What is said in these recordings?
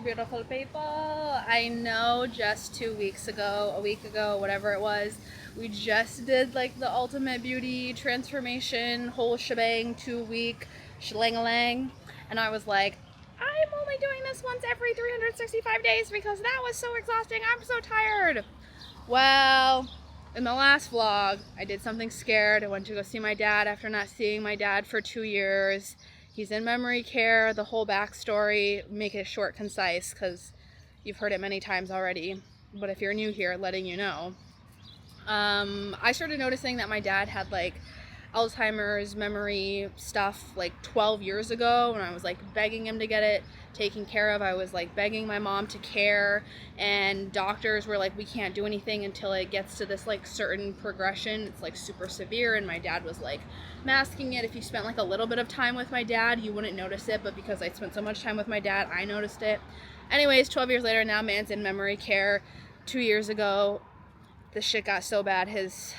beautiful people. I know just 2 weeks ago, a week ago, whatever it was, we just did like the ultimate beauty transformation, whole shebang, 2 week shlang-a-lang. And I was like, I'm only doing this once every 365 days because that was so exhausting. I'm so tired. Well, in the last vlog, I did something scared. I went to go see my dad after not seeing my dad for 2 years. He's in memory care, the whole backstory, make it short, concise, because you've heard it many times already. But if you're new here, letting you know. I started noticing that my dad had like Alzheimer's memory stuff like 12 years ago, and I was like begging him to get it taken care of. I was like begging my mom to care, and doctors were like, we can't do anything until it gets to this like certain progression. It's like super severe, and my dad was like masking it. If you spent like a little bit of time with my dad, you wouldn't notice it, but because I spent so much time with my dad, I noticed it. Anyways, 12 years later, now man's in memory care. 2 years ago, the shit got so bad, his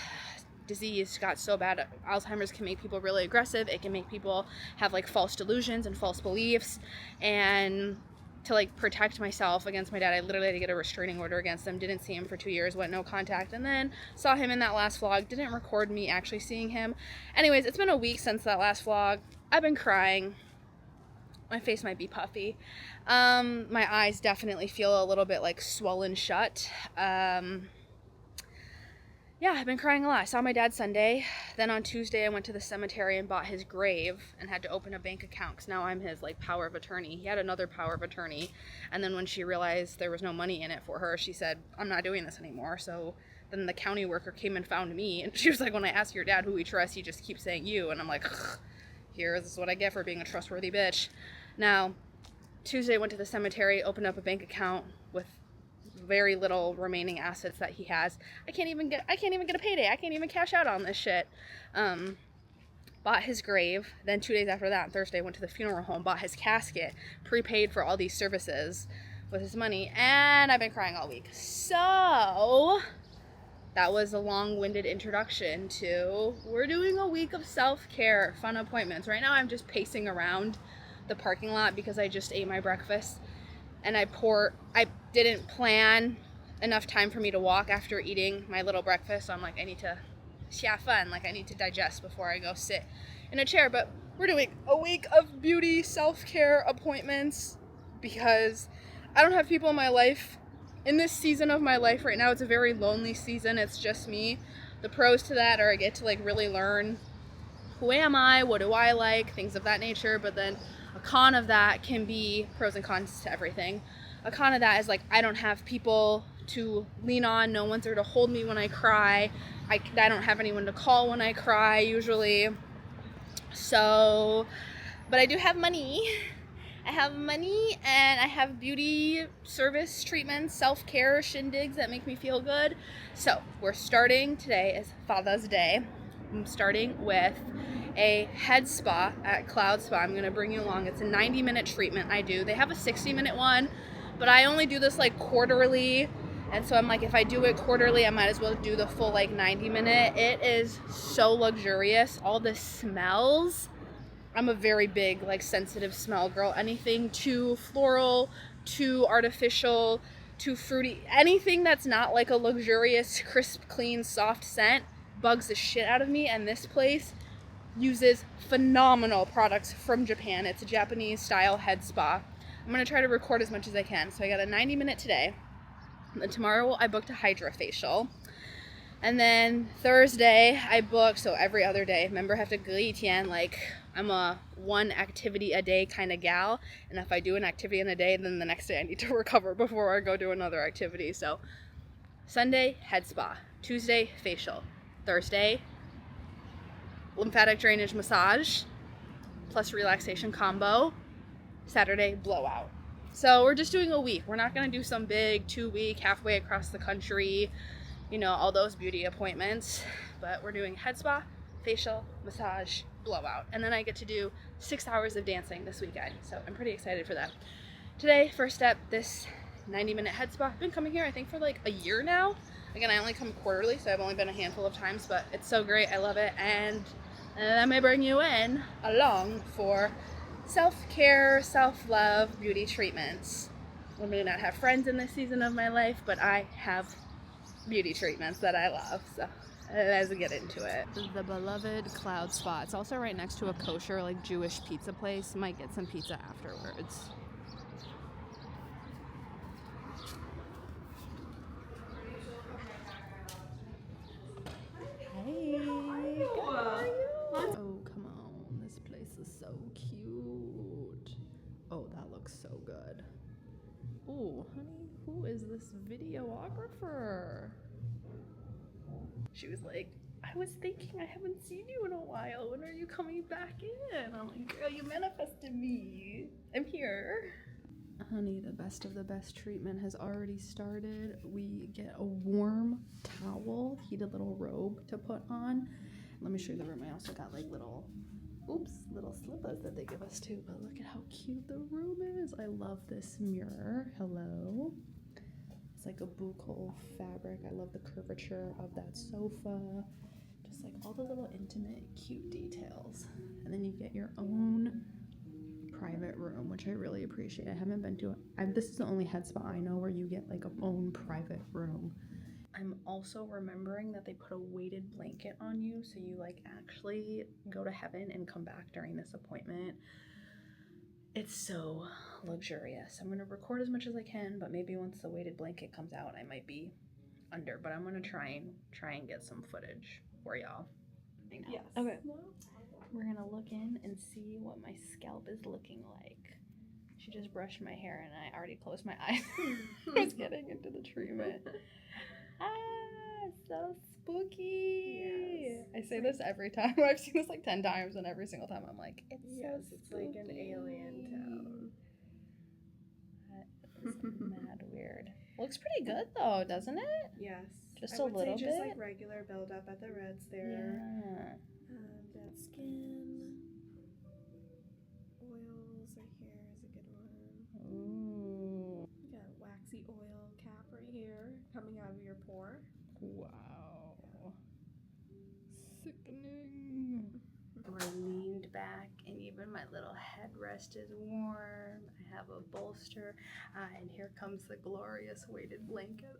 disease got so bad. Alzheimer's can make people really aggressive. It can make people have like false delusions and false beliefs. And to like protect myself against my dad, I literally had to get a restraining order against him. Didn't see him for 2 years, went no contact, and then saw him in that last vlog. Didn't record me actually seeing him. Anyways, it's been a week since that last vlog. I've been crying. My face might be puffy. My eyes definitely feel a little bit like swollen shut. Yeah, I've been crying a lot. I saw my dad Sunday. Then on Tuesday, I went to the cemetery and bought his grave and had to open a bank account because now I'm his like power of attorney. He had another power of attorney. And then when she realized there was no money in it for her, she said, I'm not doing this anymore. So then the county worker came and found me. And she was like, when I ask your dad who we trust, he just keeps saying you. And I'm like, here's what I get for being a trustworthy bitch. Now, Tuesday, I went to the cemetery, opened up a bank account with very little remaining assets that he has. I can't even get a payday. I can't even cash out on this shit. Bought his grave. Then 2 days after that, on Thursday, went to the funeral home, bought his casket, prepaid for all these services with his money, and I've been crying all week. So that was a long-winded introduction to we're doing a week of self-care, fun appointments. Right now I'm just pacing around the parking lot because I just ate my breakfast. And I didn't plan enough time for me to walk after eating my little breakfast. So I'm like, I need to have fun. Like, I need to digest before I go sit in a chair. But we're doing a week of beauty self-care appointments because I don't have people in my life. In this season of my life right now, it's a very lonely season. It's just me. The pros to that are I get to like really learn who am I, what do I like, things of that nature. But then a con of that can be pros and cons to everything. A con of that is like I don't have people to lean on. No one's there to hold me when I cry. I don't have anyone to call when I cry usually. So, but I do have money. I have money and I have beauty service treatments, self-care shindigs that make me feel good. So we're starting, today is Father's Day. I'm starting with a head spa at Cloud Spa. I'm going to bring you along. It's a 90-minute treatment I do. They have a 60-minute one, but I only do this like quarterly. And so I'm like, if I do it quarterly, I might as well do the full like 90-minute. It is so luxurious. All the smells. I'm a very big like sensitive smell girl. Anything too floral, too artificial, too fruity, anything that's not like a luxurious, crisp, clean, soft scent bugs the shit out of me. And this place uses phenomenal products from Japan. It's a Japanese style head spa. I'm going to try to record as much as I can. So I got a 90-minute today. And tomorrow I booked a Hydra facial. And then Thursday I booked, so every other day. Remember, I have to 隔一天, like I'm a one activity a day kind of gal. And if I do an activity in a day, then the next day I need to recover before I go do another activity. So Sunday, head spa. Tuesday, facial. Thursday, lymphatic drainage massage plus relaxation combo. Saturday, blowout. So we're just doing a week. We're not going to do some big 2-week halfway across the country, you know, all those beauty appointments, but we're doing head spa, facial, massage, blowout. And then I get to do 6 hours of dancing this weekend. So I'm pretty excited for that. Today, first step, this 90-minute head spa. I've been coming here I think for like a year now. Again, I only come quarterly, so I've only been a handful of times, but it's so great. I love it. And I may bring you in along for self-care, self-love, beauty treatments. I may not have friends in this season of my life, but I have beauty treatments that I love, so let's get into it. The beloved Cloud Spa. It's also right next to a kosher, like, Jewish pizza place. Might get some pizza afterwards. Hey, how are you? Oh, come on. This place is so cute. Oh, that looks so good. Oh, honey, who is this videographer? She was like, I was thinking I haven't seen you in a while. When are you coming back in? I'm like, girl, you manifested me. I'm here. Honey, the best of the best treatment has already started. We get a warm towel, heated little robe to put on. Let me show you the room. I also got like little slippers that they give us too. But look at how cute the room is. I love this mirror. Hello. It's like a buccal fabric. I love the curvature of that sofa. Just like all the little intimate, cute details. And then you get your own private room, which I really appreciate. I haven't been to this is the only head spa I know where you get like a own private room. I'm also remembering that they put a weighted blanket on you, so you like actually go to heaven and come back during this appointment. It's so luxurious. I'm gonna record as much as I can, but maybe once the weighted blanket comes out, I might be under. But I'm gonna try and get some footage for y'all. Yes. Okay. We're gonna look in and see what my scalp is looking like. She just brushed my hair and I already closed my eyes. I was getting into the treatment. So spooky. Yes. I say this every time. I've seen this like 10 times, and every single time I'm like, it's so it's like an alien town. That is mad weird. Looks pretty good though, doesn't it? Yes. Just a little bit. Just like regular buildup at the reds there. Yeah. That skin. Oils right here is a good one. Ooh. You got a waxy oil cap right here coming out of your pore. Wow. Sickening. We're leaned back, and even my little headrest is warm. I have a bolster, and here comes the glorious weighted blanket.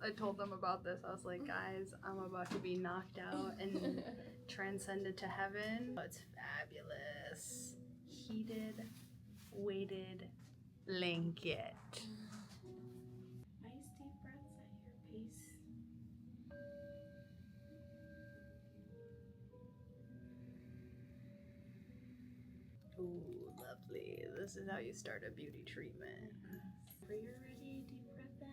I told them about this. I was like, guys, I'm about to be knocked out and transcended to heaven. It's fabulous. Heated, weighted blanket. Nice deep breaths at your pace. Ooh, lovely. This is how you start a beauty treatment. Whenever you're ready, deep breath in.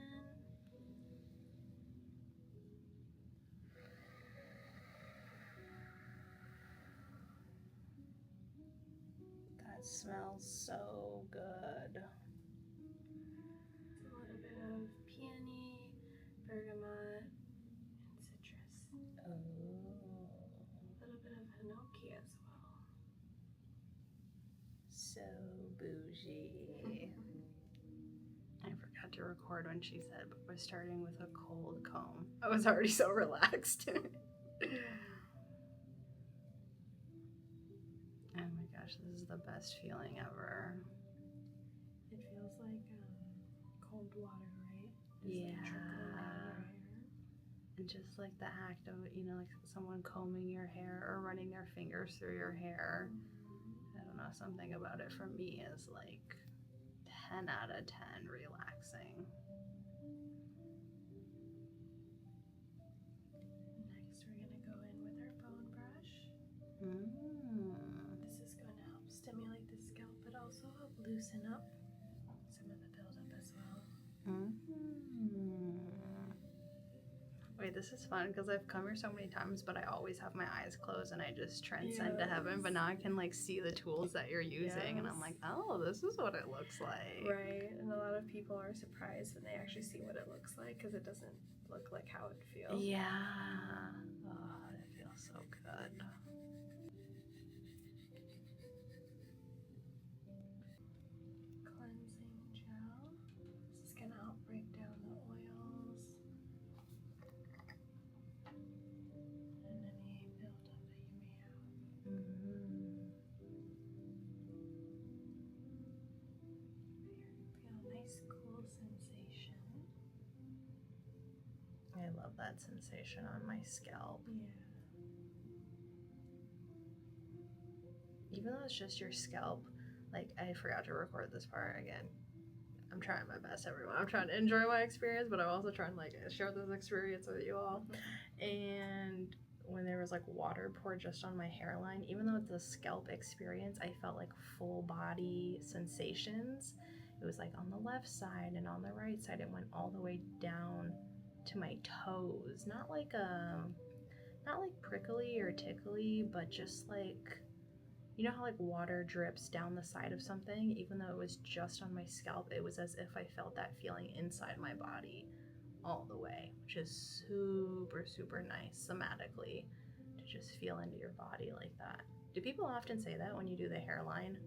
That smells so good. A little bit of peony, bergamot, and citrus. Oh. A little bit of hinoki as well. So bougie. I forgot to record when she said, but we're starting with a cold comb. I was already so relaxed. Oh my gosh, this is the best feeling ever. It feels like cold water, right? Yeah. Like trickling down your hair. And just like the act of, like someone combing your hair or running their fingers through your hair. I don't know, something about it for me is like 10 out of 10 relaxing. Next, we're going to go in with our bone brush. This is going to help stimulate the scalp, but also help loosen up some of the buildup as well. Wait, this is fun because I've come here so many times, but I always have my eyes closed and I just transcend to heaven. But now I can like see the tools that you're using, and I'm like, oh, this is what it looks like. Right, and a lot of people are surprised when they actually see what it looks like because it doesn't look like how it feels. Yeah. Oh, it feels so good. Cleansing gel. This is going to help break down the oils and any buildup that you may have. Feel nice, cool love that sensation on my scalp. Yeah. Even though it's just your scalp, like, I forgot to record this part again. I'm trying my best, everyone. I'm trying to enjoy my experience, but I'm also trying to, like, share this experience with you all. And when there was, like, water poured just on my hairline, even though it's a scalp experience, I felt, like, full body sensations. It was, like, on the left side and on the right side. It went all the way down to my toes. Not like prickly or tickly, but just, like, you know how, like, water drips down the side of something? Even though it was just on my scalp, it was as if I felt that feeling inside my body all the way, which is super, super nice somatically to just feel into your body like that. Do people often say that when you do the hairline?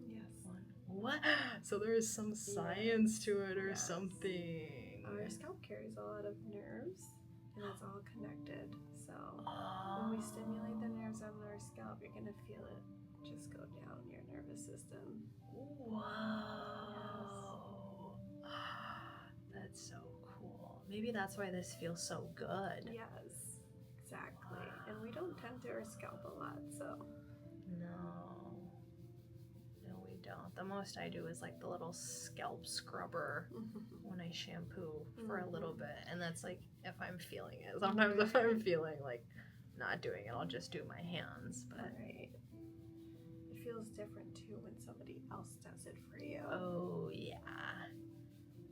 Yes. What? So there is some science to it or Yes. something. Our scalp carries a lot of nerves, and it's all connected. So when we stimulate the nerves on our scalp, you're gonna feel it just go down your nervous system. Whoa. That's so cool. Maybe that's why this feels so good. Yes, exactly. And we don't tend to our scalp a lot, so. No, we don't. The most I do is like the little scalp scrubber when I shampoo for a little bit. And that's like if I'm feeling it. Sometimes if I'm feeling like not doing it, I'll just do my hands. But Right. It feels different too when somebody else does it for you. oh yeah.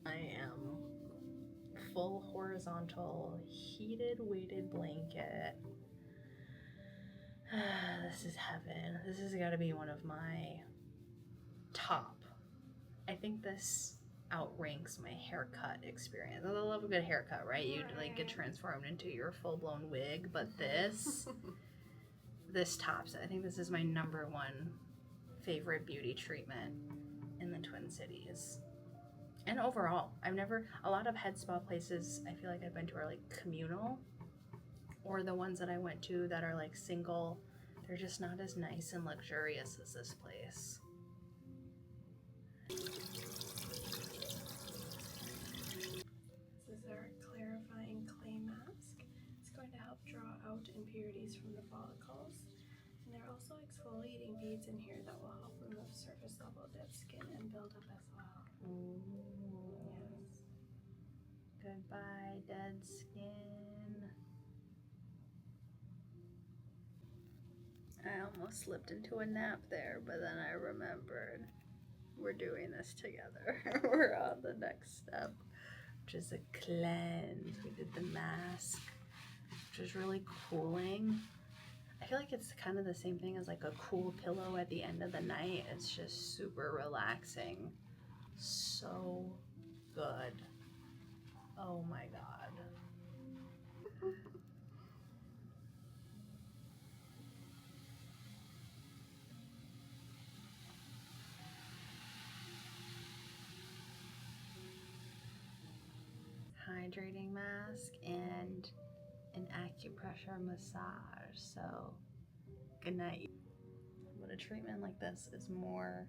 I am full horizontal heated weighted blanket. This is heaven. This has got to be one of my top. I think this outranks my haircut experience. I love a good haircut, right? You like get transformed into your full-blown wig, but this tops it. I think this is my number one favorite beauty treatment in the Twin Cities. And overall, a lot of head spa places I feel like I've been to are like communal, or the ones that I went to that are like single. They're just not as nice and luxurious as this place. This is our clarifying clay mask. It's going to help draw out impurities from the follicles. And there are also exfoliating beads in here that will help remove surface level dead skin and build up as well. Ooh. Yes. Goodbye, dead skin. I almost slipped into a nap there, but then I remembered we're doing this together. We're on the next step, which is a cleanse. We did the mask, which was really cooling. I feel like it's kind of the same thing as like a cool pillow at the end of the night. It's just super relaxing. So good. Oh my God. Hydrating mask and an acupressure massage. So good night. But a treatment like this is more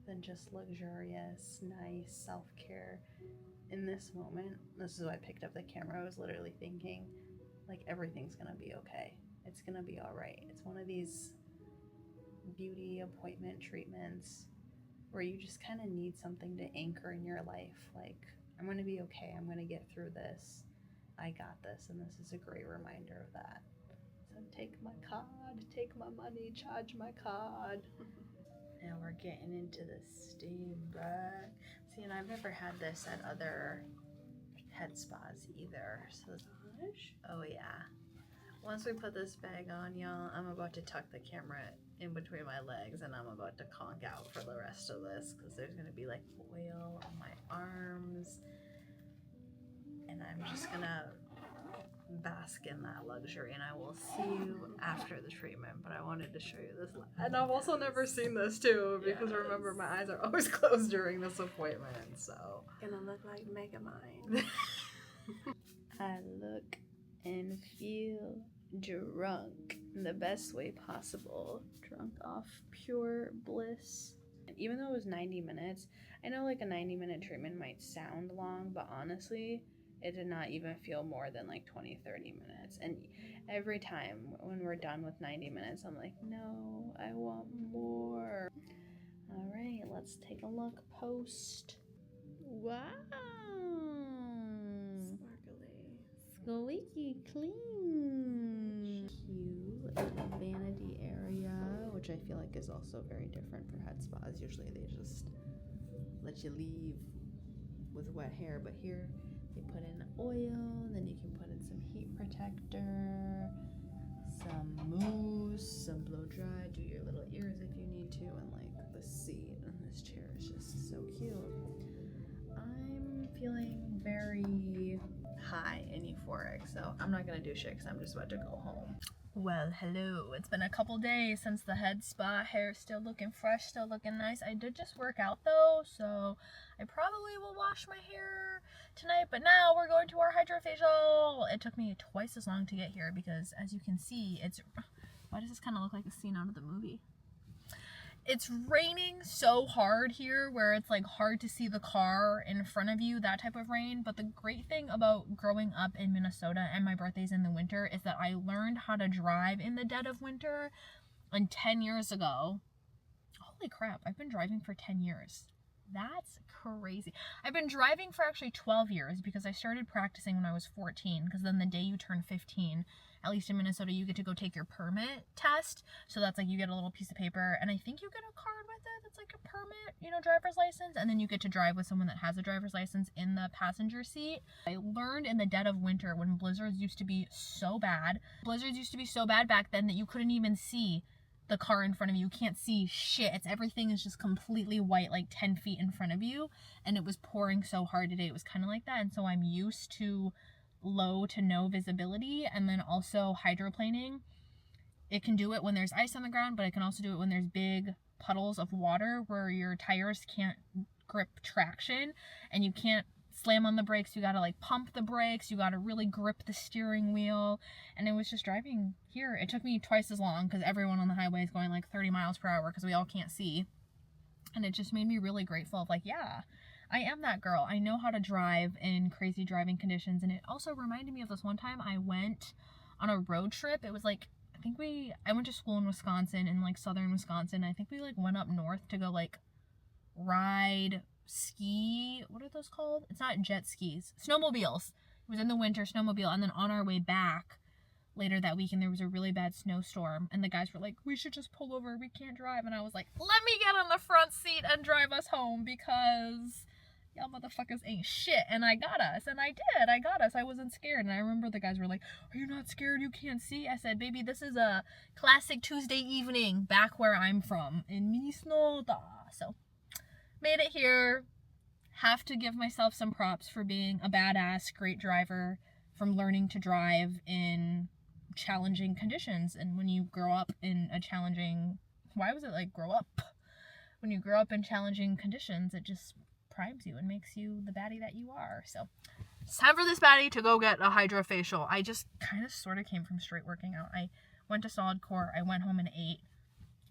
than just luxurious, nice self-care. In this moment, this is why I picked up the camera. I was literally thinking, like, everything's gonna be okay. It's gonna be all right. It's one of these beauty appointment treatments where you just kind of need something to anchor in your life. Like, I'm gonna be okay. I'm gonna get through this. I got this, and this is a great reminder of that. So take my card, take my money, charge my card. Now we're getting into the steam bag. See, and I've never had this at other head spas either. So, oh yeah. Once we put this bag on, y'all, I'm about to tuck the camera in between my legs and I'm about to conk out for the rest of this because there's gonna be like oil on my arms. And I'm just gonna bask in that luxury, and I will see you after the treatment. But I wanted to show you this, and I've also never seen this too because remember my eyes are always closed during this appointment. So Gonna look like Megamind. I look and feel drunk in the best way possible. Drunk off pure bliss. And even though it was 90 minutes, I know like a 90-minute treatment might sound long, but honestly, It did not even feel more than like 20-30 minutes. And every time when we're done with 90 minutes, I'm like, no, I want more. All right, let's take a look post. Wow. Squeaky clean. Cute vanity area, which I feel like is also very different for head spas. Usually they just let you leave with wet hair, but here they put in oil, then you can put in some heat protector, some mousse, some blow dry, do your little ears if you need to, and like the seat on this chair is just so cute. I'm feeling very high and euphoric, so I'm not gonna do shit because I'm just about to go home. Well, hello. It's been a couple days since the head spa. Hair's still looking fresh, still looking nice. I did just work out though, so I probably will wash my hair tonight, but now we're going to our hydrofacial. It took me twice as long to get here because, as you can see, why does this kind of look like a scene out of the movie? It's raining so hard here where it's like hard to see the car in front of you, that type of rain. But the great thing about growing up in Minnesota, and my birthday's in the winter, is that I learned how to drive in the dead of winter. And 10 years ago, holy crap, I've been driving for 10 years. That's crazy. I've been driving for actually 12 years because I started practicing when I was 14, because then the day you turn 15, at least in Minnesota, you get to go take your permit test. So that's like you get a little piece of paper, and I think you get a card with it that's like a permit, driver's license, and then you get to drive with someone that has a driver's license in the passenger seat. I learned in the dead of winter when blizzards used to be so bad. Blizzards used to be so bad back then that you couldn't even see the car in front of you. You can't see shit. Everything is just completely white, like 10 feet in front of you. And it was pouring so hard today. It was kind of like that. And so I'm used to low to no visibility. And then also hydroplaning. It can do it when there's ice on the ground, but it can also do it when there's big puddles of water where your tires can't grip traction and you can't slam on the brakes. You gotta like pump the brakes, you gotta really grip the steering wheel. And it was just driving here, it took me twice as long because everyone on the highway is going like 30 miles per hour because we all can't see. And it just made me really grateful of like, yeah, I am that girl. I know how to drive in crazy driving conditions. And it also reminded me of this one time I went on a road trip. It was like, I went to school in Wisconsin, in like southern Wisconsin. I think we like went up north to go like ride ski, what are those called? It's not jet skis, snowmobiles. It was in the winter, snowmobile. And then on our way back later that weekend, there was a really bad snowstorm, and the guys were like, we should just pull over, we can't drive. And I was like, let me get on the front seat and drive us home because y'all motherfuckers ain't shit. And I got us, and I did. I got us. I wasn't scared. And I remember the guys were like, are you not scared? You can't see? I said, baby, this is a classic Tuesday evening back where I'm from in Minnesota. So made it here. Have to give myself some props for being a badass, great driver, from learning to drive in challenging conditions. And when you grow up in a challenging, grow up? When you grow up in challenging conditions, it just primes you and makes you the baddie that you are. So it's time for this baddie to go get a hydrofacial. I just kind of sort of came from straight working out. I went to Solid Core, I went home and ate,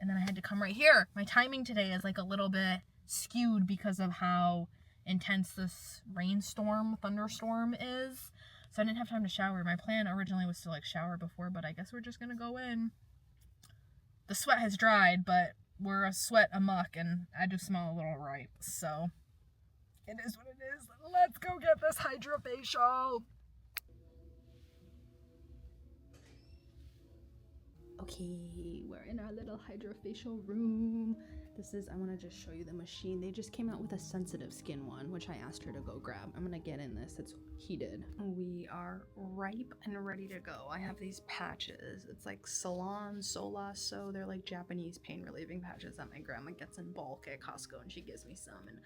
and then I had to come right here. My timing today is like a little bit skewed because of how intense this thunderstorm is. So I didn't have time to shower. My plan originally was to like shower before, but I guess we're just gonna go in. The sweat has dried, but we're a sweat amok, and I do smell a little ripe. So it is what it is. Let's go get this hydrofacial. Okay, we're in our little hydrofacial room. I want to just show you the machine. They just came out with a sensitive skin one, which I asked her to go grab. I'm gonna get in this. It's heated. We are ripe and ready to go. I have these patches. It's like Salon Solaso. They're like Japanese pain relieving patches that my grandma gets in bulk at Costco, and she gives me some. And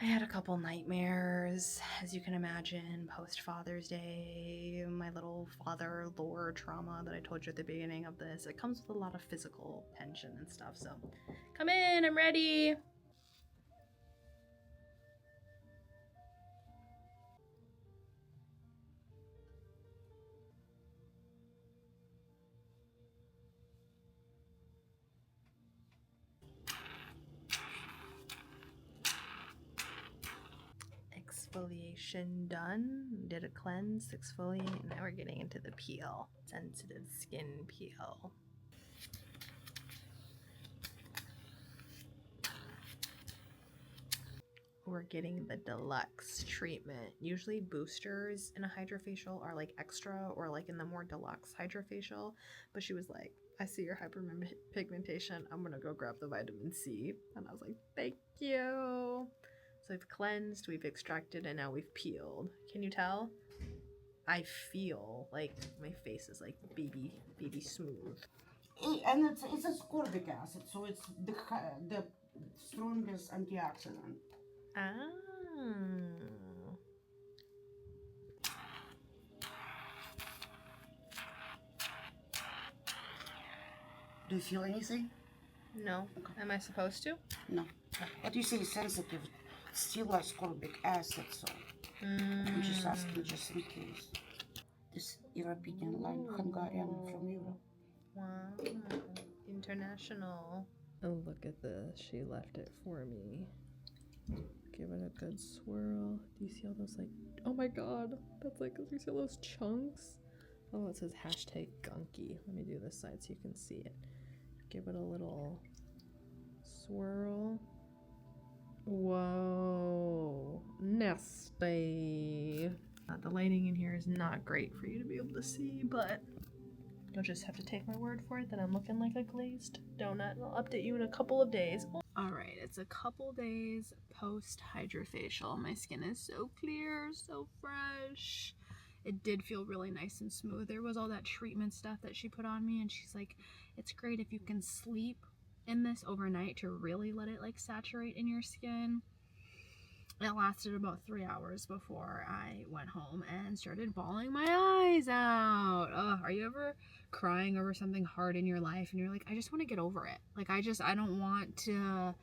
I had a couple nightmares, as you can imagine, post Father's Day, my little father lore trauma that I told you at the beginning of this. It comes with a lot of physical tension and stuff, so come in, I'm ready. exfoliation done. Did a cleanse, exfoliate, and now we're getting into the peel. Sensitive skin peel. We're getting the deluxe treatment. Usually boosters in a hydrofacial are like extra or like in the more deluxe hydrofacial, but she was like, I see your hyperpigmentation. I'm gonna go grab the vitamin C. And I was like, thank you. So we've cleansed, we've extracted, and now we've peeled. Can you tell? I feel like my face is like baby smooth. And it's ascorbic acid, so it's the strongest antioxidant. Ah. Do you feel anything? No. Am I supposed to? No. But you say sensitive, still ascorbic acid, so I'm just asking just in case. This European line, Hungarian from Europe. Wow. International. Oh, look at this. She left it for me. Give it a good swirl. Do you see all those, like, oh my god, that's like, do you see all those chunks? Oh, it says hashtag gunky. Let me do this side so you can see it. Give it a little swirl. Whoa, nasty. The lighting in here is not great for you to be able to see, but you'll just have to take my word for it that I'm looking like a glazed donut. I'll update you in a couple of days. Alright, it's a couple days post hydrofacial. My skin is so clear, so fresh. It did feel really nice and smooth. There was all that treatment stuff that she put on me, and she's like, it's great if you can sleep in this overnight to really let it like saturate in your skin. It lasted about 3 hours before I went home and started bawling my eyes out. Ugh, are you ever crying over something hard in your life and you're like, I just want to get over it? Like, I don't want to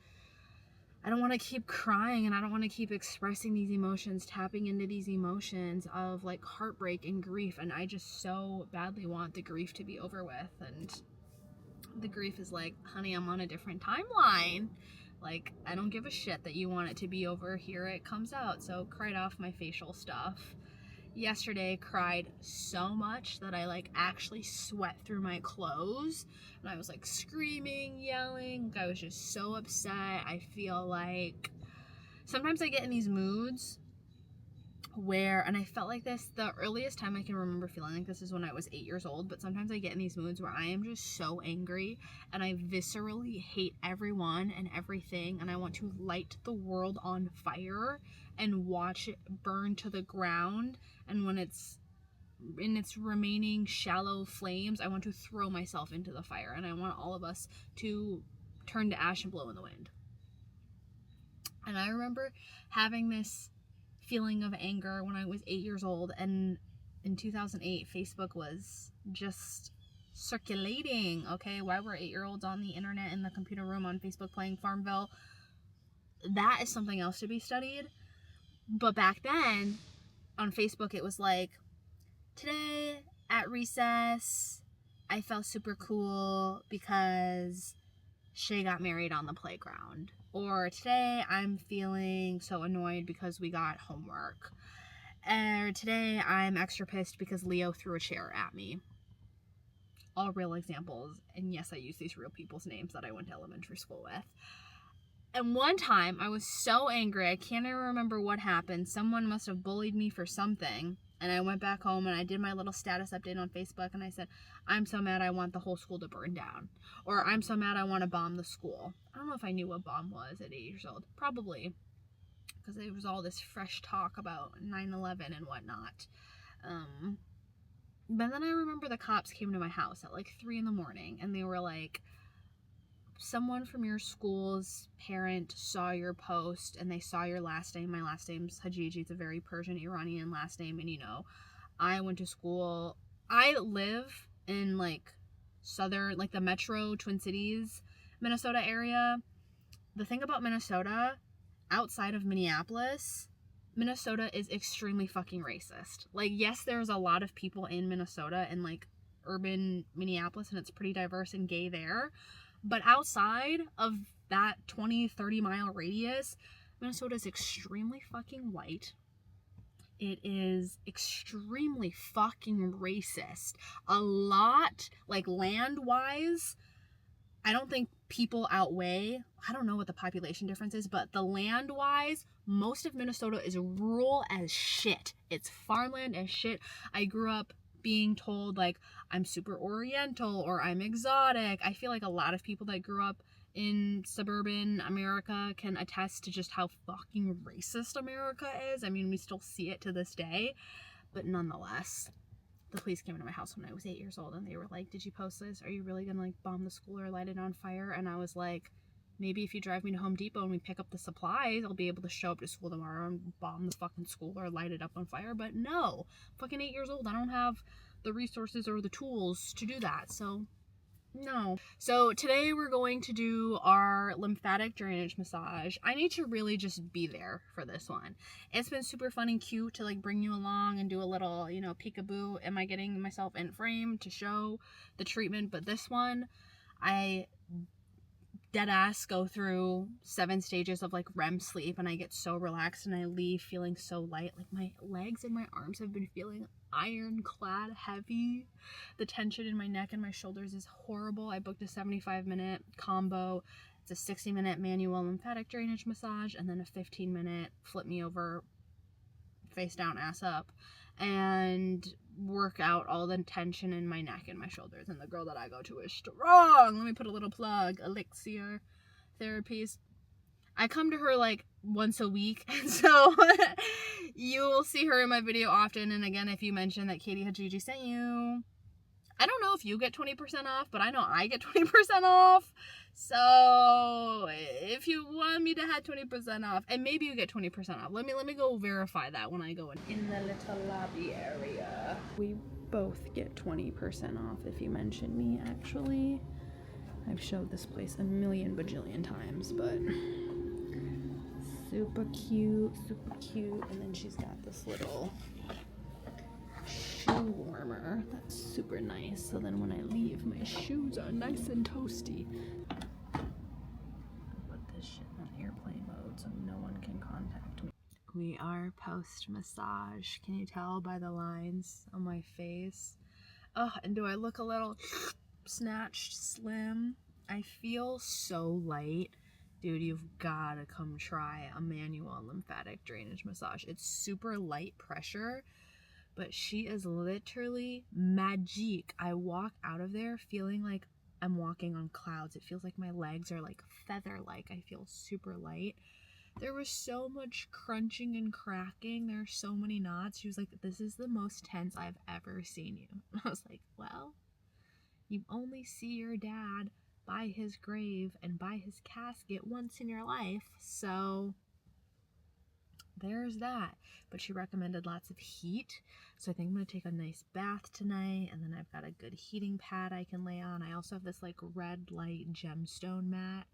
keep crying, and I don't want to keep expressing these emotions, tapping into these emotions of like heartbreak and grief, and I just so badly want the grief to be over with. And the grief is like, honey, I'm on a different timeline. Like, I don't give a shit that you want it to be over. Here it comes out. So cried off my facial stuff. Yesterday cried so much that I like actually sweat through my clothes, and I was like screaming, yelling. I was just so upset. I feel like sometimes I get in these moods where, and I felt like this, the earliest time I can remember feeling like this is when I was 8 years old, but sometimes I get in these moods where I am just so angry and I viscerally hate everyone and everything, and I want to light the world on fire and watch it burn to the ground, and when it's in its remaining shallow flames, I want to throw myself into the fire, and I want all of us to turn to ash and blow in the wind. And I remember having this feeling of anger when I was 8 years old, and in 2008 Facebook was just circulating. Okay, why were 8-year-olds on the internet in the computer room on Facebook playing Farmville? That is something else to be studied. But back then on Facebook it was like, today at recess I felt super cool because Shay got married on the playground. Or today I'm feeling so annoyed because we got homework. Or today I'm extra pissed because Leo threw a chair at me. All real examples. And yes, I use these real people's names that I went to elementary school with. And one time I was so angry, I can't even remember what happened. Someone must have bullied me for something. And I went back home and I did my little status update on Facebook, and I said, I'm so mad I want the whole school to burn down. Or I'm so mad I want to bomb the school. I don't know if I knew what bomb was at 8 years old. Probably. Because there was all this fresh talk about 9/11 and whatnot. But then I remember the cops came to my house at like 3 a.m. and they were like, someone from your school's parent saw your post and they saw your last name. My last name's Hajiji. It's a very Persian Iranian last name. And, you know, I went to school. I live in like southern, like the metro Twin Cities, Minnesota area. The thing about Minnesota, outside of Minneapolis, Minnesota is extremely fucking racist. Like, yes, there's a lot of people in Minnesota and like urban Minneapolis, and it's pretty diverse and gay there. But outside of that 20-30 mile radius, Minnesota is extremely fucking white. It is extremely fucking racist. A lot, like land-wise, I don't think people outweigh, I don't know what the population difference is, but the land-wise, most of Minnesota is rural as shit. It's farmland as shit. I grew up being told, like, I'm super oriental or I'm exotic. I feel like a lot of people that grew up in suburban America can attest to just how fucking racist America is. I mean, we still see it to this day, but nonetheless, the police came into my house when I was 8 years old and they were like, did you post this? Are you really gonna like bomb the school or light it on fire? And I was like, maybe if you drive me to Home Depot and we pick up the supplies, I'll be able to show up to school tomorrow and bomb the fucking school or light it up on fire. But no, fucking 8 years old, I don't have the resources or the tools to do that. So no. So today we're going to do our lymphatic drainage massage. I need to really just be there for this one. It's been super fun and cute to like bring you along and do a little, you know, peekaboo. Am I getting myself in frame to show the treatment? But this one, I dead ass go through 7 stages of like REM sleep and I get so relaxed and I leave feeling so light. Like my legs and my arms have been feeling ironclad heavy. The tension in my neck and my shoulders is horrible. I booked a 75-minute combo. It's a 60-minute manual lymphatic drainage massage and then a 15-minute flip me over, face down, ass up, and work out all the tension in my neck and my shoulders. And the girl that I go to is strong. Let me put a little plug. Elixir Therapies. I come to her like once a week, and so you'll see her in my video often. And again, if you mention that Katie Hajiji sent you, I don't know if you get 20% off, but I know I get 20% off. So if you want me to have 20% off, and maybe you get 20% off, let me go verify that when I go in the little lobby area. We both get 20% off if you mention me. Actually, I've showed this place a million bajillion times, but super cute, super cute. And then she's got this little shoe warmer that's super nice, so then when I leave my shoes are nice and toasty. Put this shit on airplane mode so no one can contact me. We are post massage. Can you tell by the lines on my face? Oh, and do I look a little snatched, slim? I feel so light. Dude, you've gotta come try a manual lymphatic drainage massage. It's super light pressure, but she is literally magique. I walk out of there feeling like I'm walking on clouds. It feels like my legs are like feather-like. I feel super light. There was so much crunching and cracking. There are so many knots. She was like, this is the most tense I've ever seen you. And I was like, well, you only see your dad by his grave and by his casket once in your life, so there's that. But she recommended lots of heat, so I think I'm gonna take a nice bath tonight, and then I've got a good heating pad I can lay on. I also have this like red light gemstone mat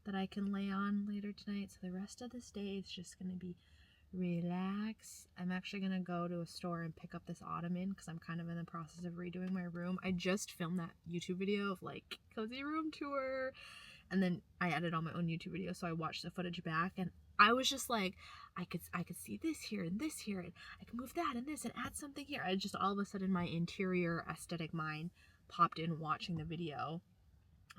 that I can lay on later tonight, so the rest of this day is just gonna be relax. I'm actually gonna go to a store and pick up this ottoman because I'm kind of in the process of redoing my room. I just filmed that YouTube video of like cozy room tour, and then I added all my own YouTube videos, so I watched the footage back and I was just like, I could see this here and this here, and I can move that and this and add something here. I just all of a sudden my interior aesthetic mind popped in watching the video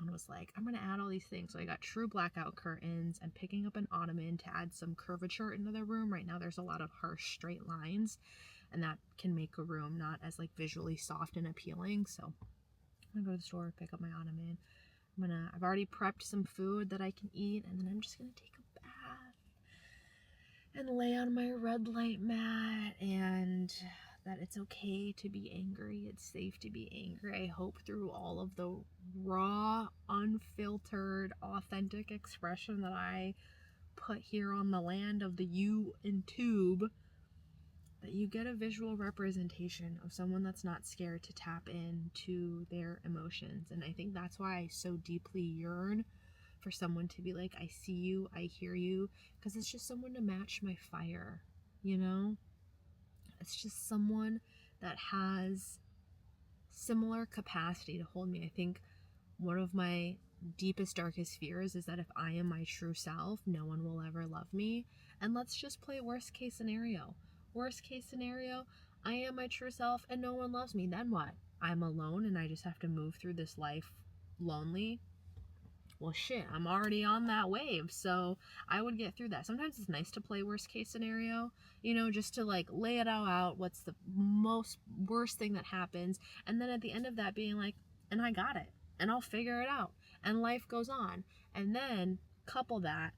and was like, I'm gonna add all these things. So I got true blackout curtains and picking up an ottoman to add some curvature into the room. Right now there's a lot of harsh straight lines, and that can make a room not as like visually soft and appealing. So I'm gonna go to the store, pick up my ottoman. I've already prepped some food that I can eat, and then I'm just gonna take a bath and lay on my red light mat, and that it's okay to be angry. It's safe to be angry. I hope through all of the raw, unfiltered, authentic expression that I put here on the land of the U and tube, that you get a visual representation of someone that's not scared to tap into their emotions. And I think that's why I so deeply yearn for someone to be like, I see you, I hear you, because it's just someone to match my fire, you know? It's just someone that has similar capacity to hold me. I think one of my deepest, darkest fears is that if I am my true self, no one will ever love me. And let's just play worst case scenario. Worst case scenario, I am my true self and no one loves me. Then what? I'm alone and I just have to move through this life lonely. Well, shit, I'm already on that wave, so I would get through that. Sometimes it's nice to play worst case scenario, you know, just to like lay it all out. What's the most worst thing that happens? And then at the end of that being like, and I got it, and I'll figure it out, and life goes on. And then couple that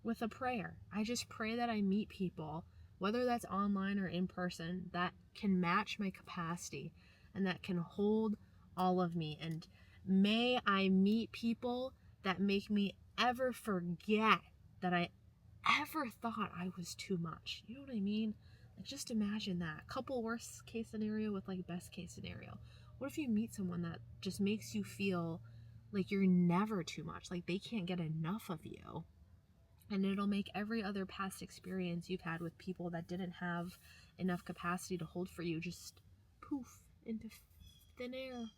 with a prayer. I just pray that I meet people, whether that's online or in person, that can match my capacity and that can hold all of me. And may I meet people that make me ever forget that I ever thought I was too much. You know what I mean? Like, just imagine that. Couple worst case scenario with like best case scenario. What if you meet someone that just makes you feel like you're never too much, like they can't get enough of you? And it'll make every other past experience you've had with people that didn't have enough capacity to hold for you just poof into thin air.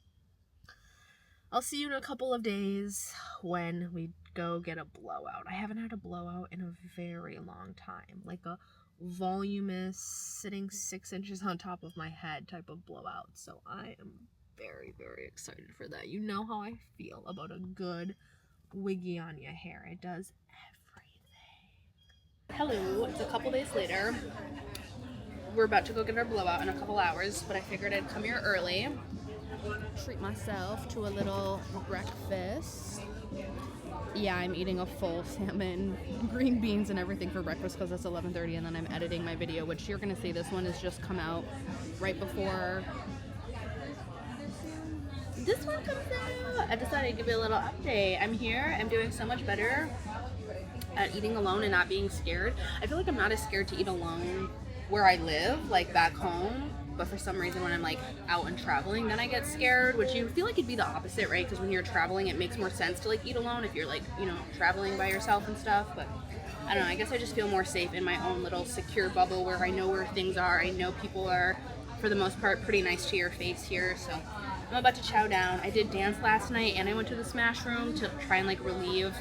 I'll see you in a couple of days when we go get a blowout. I haven't had a blowout in a very long time. Like a voluminous, sitting 6 inches on top of my head type of blowout. So I am very, very excited for that. You know how I feel about a good wiggy on your hair. It does everything. Hello, it's a couple days later. We're about to go get our blowout in a couple hours, but I figured I'd come here early, treat myself to a little breakfast. Yeah, I'm eating a full salmon, green beans, and everything for breakfast because it's 11:30, and then I'm editing my video, which you're gonna see. This one has just come out right before this one comes out. I decided to give you a little update. I'm here. I'm doing so much better at eating alone and not being scared. I feel like I'm not as scared to eat alone where I live, like back home. But for some reason, when I'm like out and traveling, then I get scared, which you feel like it'd be the opposite, right? Because when you're traveling, it makes more sense to like eat alone if you're like, you know, traveling by yourself and stuff. But I don't know, I guess I just feel more safe in my own little secure bubble where I know where things are. I know people are, for the most part, pretty nice to your face here. So I'm about to chow down. I did dance last night and I went to the Smash Room to try and like relieve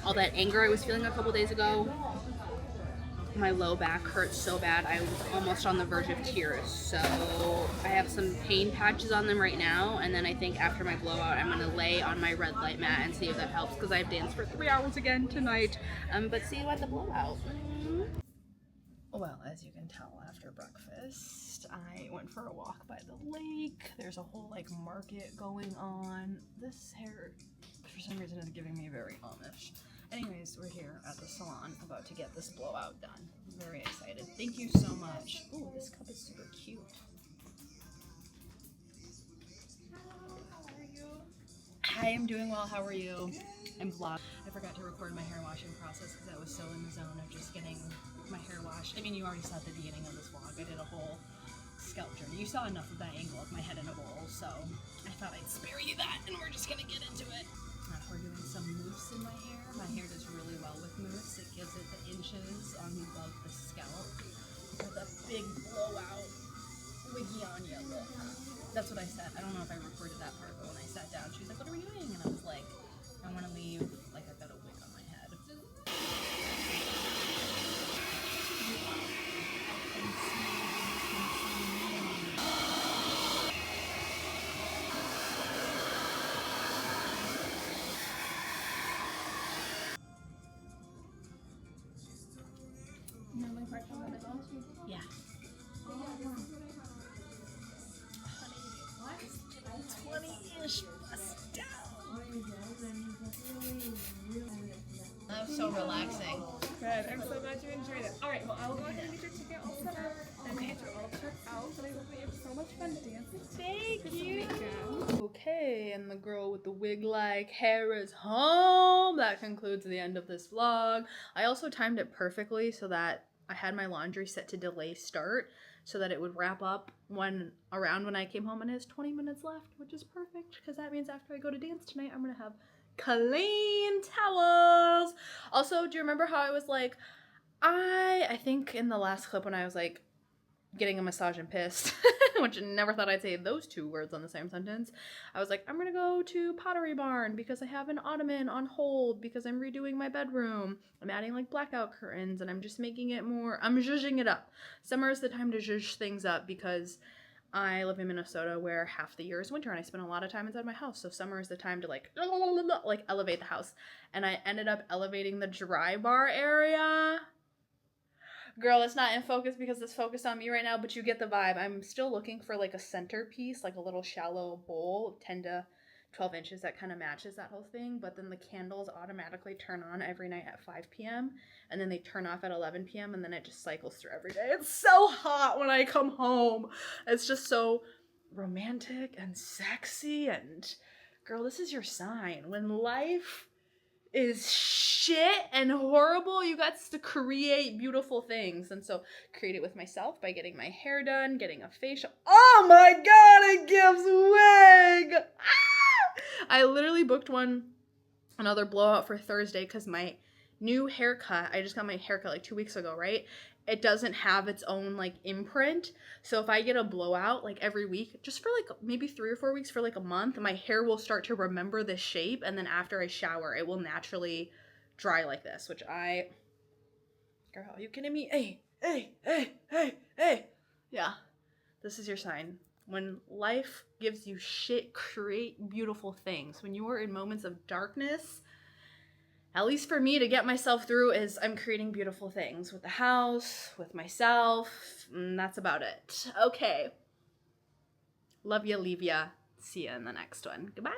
all that anger I was feeling a couple days ago. My low back hurts so bad I was almost on the verge of tears, so I have some pain patches on them right now, and then I think after my blowout I'm going to lay on my red light mat and see if that helps, because I've danced for 3 hours again tonight. But see you at the blowout. Well, as you can tell, after breakfast I went for a walk by the lake. There's a whole like market going on. This hair for some reason is giving me very Amish. Anyways, we're here at the salon about to get this blowout done. I'm very excited. Thank you so much. Ooh, this cup is super cute. How are you? Hi, I'm doing well. How are you? I'm vlogging. I forgot to record my hair washing process because I was so in the zone of just getting my hair washed. I mean, you already saw at the beginning of this vlog. I did a whole scalp journey. You saw enough of that angle of my head in a bowl, so I thought I'd spare you that, and we're just gonna get into it. We're doing some mousse in my hair. My hair does really well with mousse. It gives it the inches on above the scalp with a big blowout wiggy on you look. That's what I said. I don't know if I recorded that part, but when I sat down, she was like, "What are we doing?" And I was like, "I want to leave like I've got a wig on my head." Yeah. 20-ish bust down. That was so relaxing. Good. I'm so glad you enjoyed it. All right. Well, I'll go ahead and get your ticket all set up. Then get you all checked out. But I hope that you have so much fun dancing. Thank you. Okay, and the girl with the wig-like hair is home. That concludes the end of this vlog. I also timed it perfectly so that I had my laundry set to delay start so that it would wrap up when I came home, and it has 20 minutes left, which is perfect because that means after I go to dance tonight, I'm gonna have clean towels. Also, do you remember how I was like, I think in the last clip when I was like, getting a massage and pissed, which I never thought I'd say those two words on the same sentence. I was like, I'm gonna go to Pottery Barn because I have an ottoman on hold because I'm redoing my bedroom. I'm adding like blackout curtains and I'm just making it more, I'm zhuzhing it up. Summer is the time to zhuzh things up because I live in Minnesota where half the year is winter and I spend a lot of time inside my house. So summer is the time to like elevate the house. And I ended up elevating the dry bar area. Girl, it's not in focus because it's focused on me right now, but you get the vibe. I'm still looking for like a centerpiece, like a little shallow bowl, 10 to 12 inches that kind of matches that whole thing. But then the candles automatically turn on every night at 5 p.m. and then they turn off at 11 p.m. and then it just cycles through every day. It's so hot when I come home. It's just so romantic and sexy. And girl, this is your sign. When life is shit and horrible, you got to create beautiful things. And so create it with myself by getting my hair done, getting a facial. Oh my god, it gives wig. I literally booked another blowout for Thursday because my new haircut, I just got my haircut like 2 weeks ago, right? It doesn't have its own like imprint. So if I get a blowout like every week, just for like maybe 3 or 4 weeks for like a month, my hair will start to remember this shape. And then after I shower, it will naturally dry like this, which girl, are you kidding me? Hey. Yeah, this is your sign. When life gives you shit, create beautiful things. When you are in moments of darkness, at least for me, to get myself through is I'm creating beautiful things with the house, with myself, and that's about it. Okay. Love ya, leave ya. See ya in the next one. Goodbye.